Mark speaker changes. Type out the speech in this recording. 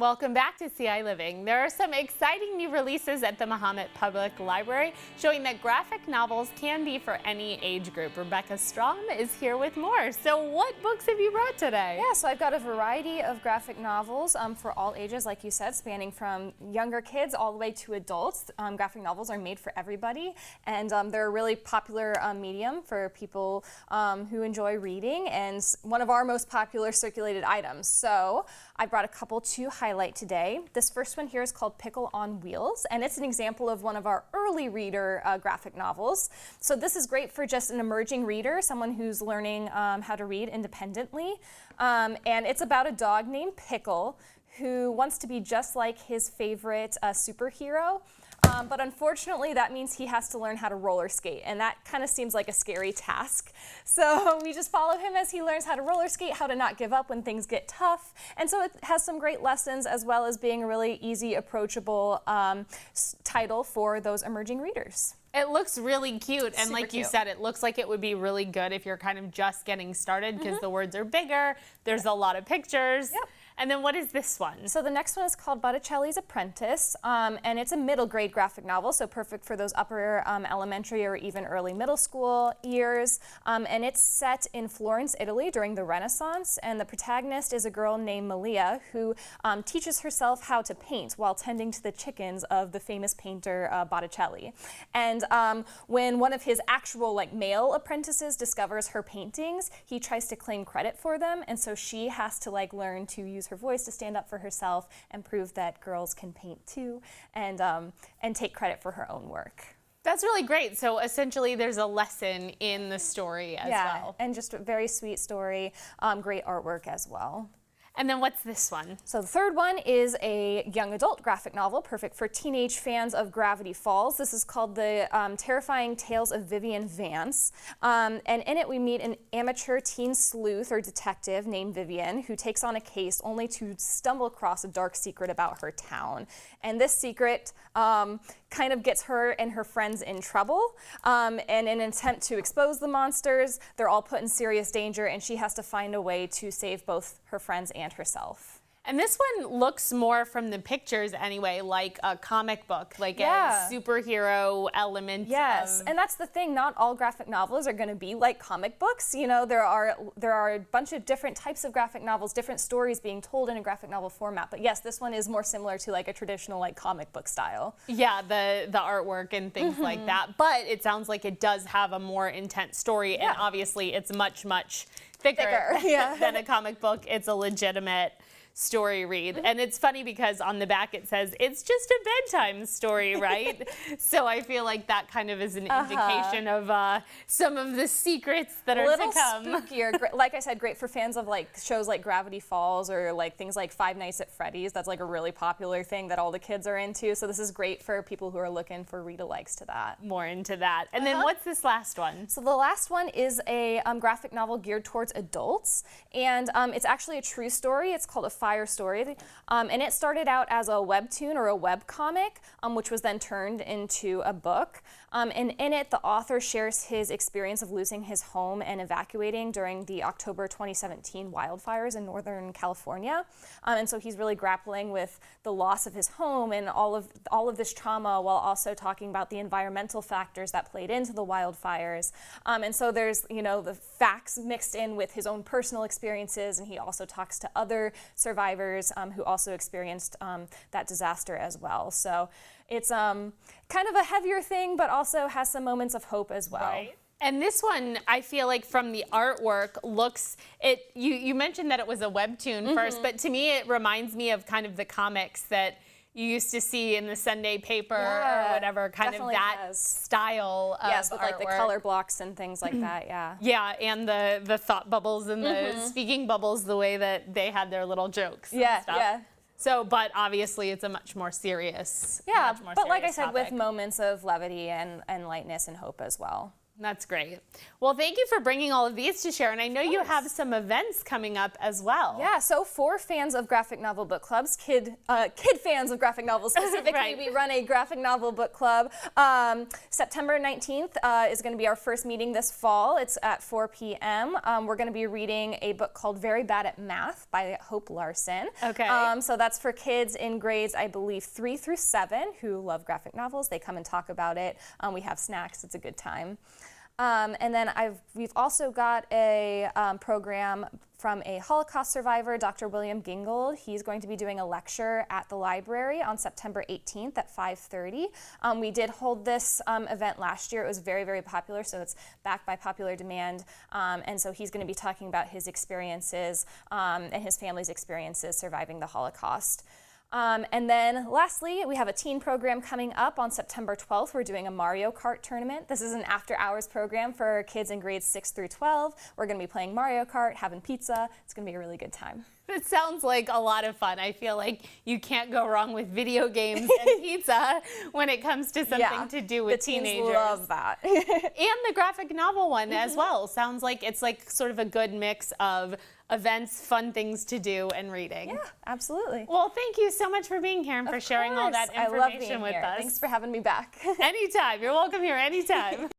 Speaker 1: Welcome back to ciLiving. There are some exciting new releases at the Mahomet Public Library showing that graphic novels can be for any age group. Rebecca Strom is here with more. So what books have you brought today?
Speaker 2: Yeah, so I've got a variety of graphic novels for all ages, like you said, spanning from younger kids all the way to adults. Graphic novels are made for everybody, and they're a really popular medium for people who enjoy reading, and one of our most popular circulated items. So I brought a couple to highlight today. This first one here is called Pickle on Wheels, and it's an example of one of our early reader graphic novels. So this is great for just an emerging reader, someone who's learning how to read independently. And it's about a dog named Pickle who wants to be just like his favorite superhero. But unfortunately, that means he has to learn how to roller skate, and that kind of seems like a scary task. So we just follow him as he learns how to roller skate, how to not give up when things get tough. And so it has some great lessons, as well as being a really easy, approachable title for those emerging readers.
Speaker 1: It looks really cute, and like you
Speaker 2: cute.
Speaker 1: said, it looks like it would be really good if you're kind of just getting started because the words are bigger, there's a lot of pictures.
Speaker 2: Yep.
Speaker 1: And then what is this one?
Speaker 2: So the next one is called Botticelli's Apprentice, and it's a middle grade graphic novel, so perfect for those upper elementary or even early middle school years. And it's set in Florence, Italy during the Renaissance, and the protagonist is a girl named Malia who teaches herself how to paint while tending to the chickens of the famous painter Botticelli. And when one of his actual male apprentices discovers her paintings, he tries to claim credit for them, and so she has to learn to use her voice to stand up for herself and prove that girls can paint too, and take credit for her own work.
Speaker 1: That's really great. So essentially there's a lesson in the story as well.
Speaker 2: And just a very sweet story, great artwork as well.
Speaker 1: And then what's this one?
Speaker 2: So the third one is a young adult graphic novel, perfect for teenage fans of Gravity Falls. This is called The Terrifying Tales of Vivian, Vance. And in it we meet an amateur teen sleuth or detective named Vivian who takes on a case only to stumble across a dark secret about her town. And this secret kind of gets her and her friends in trouble. And in an attempt to expose the monsters, they're all put in serious danger, and she has to find a way to save both her friends and herself.
Speaker 1: And this one looks more from the pictures anyway, like a comic book, like a superhero element.
Speaker 2: Yes, and that's the thing, not all graphic novels are going to be like comic books. You know, there are a bunch of different types of graphic novels, different stories being told in a graphic novel format. But yes, this one is more similar to a traditional comic book style.
Speaker 1: Yeah, the artwork and things like that. But it sounds like it does have a more intense story, and obviously it's much, much thicker. Than a comic book. It's a legitimate story read. And it's funny because on the back it says it's just a bedtime story, right? So I feel like that kind of is an indication of some of the secrets that are to come.
Speaker 2: Spookier. Like I said, great for fans of shows like Gravity Falls or things like Five Nights at Freddy's. That's a really popular thing that all the kids are into. So this is great for people who are looking for read-alikes to that.
Speaker 1: More into that. And then what's this last one?
Speaker 2: So the last one is a graphic novel geared towards adults, and it's actually a true story. It's called A Fire Story, and it started out as a webtoon or a webcomic, which was then turned into a book. And in it, the author shares his experience of losing his home and evacuating during the October 2017 wildfires in Northern California. And so he's really grappling with the loss of his home and all of this trauma, while also talking about the environmental factors that played into the wildfires. And so there's the facts mixed in with his own personal experiences, and he also talks to other survivors who also experienced that disaster as well. So it's kind of a heavier thing, but also has some moments of hope as well.
Speaker 1: Right. And this one, I feel like from the artwork you mentioned that it was a webtoon first, but to me it reminds me of kind of the comics that you used to see in the Sunday paper or whatever, kind of that style of
Speaker 2: with
Speaker 1: artwork.
Speaker 2: the color blocks and things like that,
Speaker 1: Yeah, and the thought bubbles and the speaking bubbles, the way that they had their little jokes and stuff. So, but obviously it's a much more serious
Speaker 2: but like I said,
Speaker 1: topic.
Speaker 2: with moments of levity and lightness and hope as well.
Speaker 1: That's great. Well, thank you for bringing all of these to share. And I know you have some events coming up as well.
Speaker 2: Yeah, so for fans of graphic novel book clubs, kid fans of graphic novels specifically,
Speaker 1: Right.
Speaker 2: we run a graphic novel book club. September 19th is going to be our first meeting this fall. It's at 4 p.m. We're going to be reading a book called Very Bad at Math by Hope Larson.
Speaker 1: Okay.
Speaker 2: So that's for kids in grades, I believe, 3 through 7 who love graphic novels. They come and talk about it. We have snacks. It's a good time. And then we've also got a program from a Holocaust survivor, Dr. William Gingold. He's going to be doing a lecture at the library on September 18th at 5:30. We did hold this event last year. It was very, very popular, so it's back by popular demand. And so he's going to be talking about his experiences and his family's experiences surviving the Holocaust. And then lastly, we have a teen program coming up on September 12th. We're doing a Mario Kart tournament. This is an after-hours program for kids in grades 6 through 12. We're going to be playing Mario Kart, having pizza. It's going to be a really good time.
Speaker 1: It sounds like a lot of fun. I feel like you can't go wrong with video games and pizza when it comes to something to do with teenagers.
Speaker 2: The teens love that.
Speaker 1: And the graphic novel one as well. Sounds like it's like sort of a good mix of events, fun things to do, and reading.
Speaker 2: Yeah, absolutely.
Speaker 1: Well, thank you so much for being here and for sharing all that information with us.
Speaker 2: Thanks for having me back.
Speaker 1: Anytime. You're welcome here anytime.